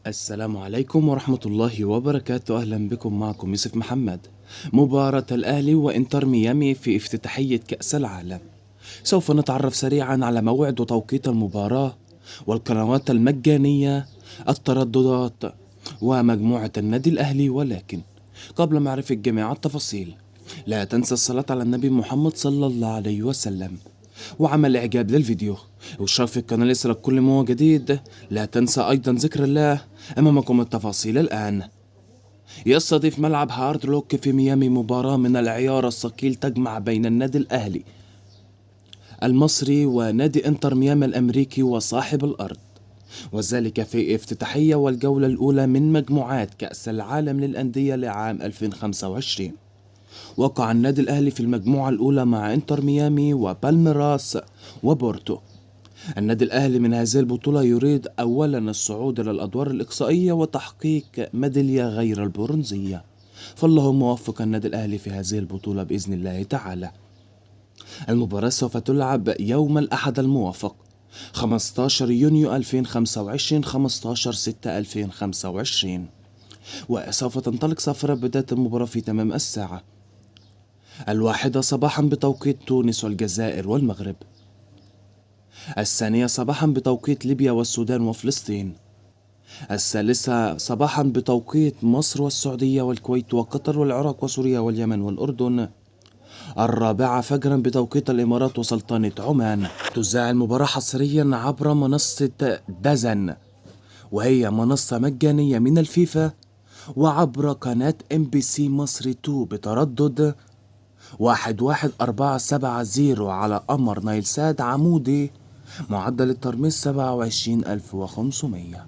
السلام عليكم ورحمة الله وبركاته. أهلا بكم، معكم يوسف محمد. مباراة الأهلي وإنتر ميامي في افتتاحية كأس العالم. سوف نتعرف سريعا على موعد وتوقيت المباراة والقنوات المجانية، الترددات ومجموعة النادي الأهلي. ولكن قبل معرفة جميع التفاصيل، لا تنسى الصلاة على النبي محمد صلى الله عليه وسلم وعمل إعجاب للفيديو واشتراك في القناة ليصلك كل ما هو جديد. لا تنسى أيضا ذكر الله. أمامكم التفاصيل الآن. يستضيف ملعب هارد روك في ميامي مباراة من العيار الثقيل تجمع بين النادي الأهلي المصري ونادي انتر ميامي الأمريكي وصاحب الأرض، وذلك في افتتاحية والجولة الأولى من مجموعات كأس العالم للأندية لعام 2025. وقع النادي الأهلي في المجموعة الأولى مع انتر ميامي وبالميراس وبورتو. النادي الأهلي من هذه البطولة يريد أولا الصعود إلى الأدوار الإقصائية وتحقيق ميدالية غير البرونزية، فالله موفق النادي الأهلي في هذه البطولة بإذن الله تعالى. المباراة سوف تلعب يوم الأحد الموافق 15 يونيو 2025 15/6/2025، وسوف تنطلق صافرة بداية المباراة في تمام الساعة 1 صباحا بتوقيت تونس والجزائر والمغرب، 2 صباحا بتوقيت ليبيا والسودان وفلسطين، 3 صباحا بتوقيت مصر والسعودية والكويت وقطر والعراق وسوريا واليمن والأردن، 4 فجرا بتوقيت الإمارات وسلطنة عمان. تذاع المباراة حصريا عبر منصة دازن، وهي منصة مجانية من الفيفا، وعبر قناة MBC مصر 2 بتردد 11470 على قمر نايل سات عمودي، معدل الترميز 27500.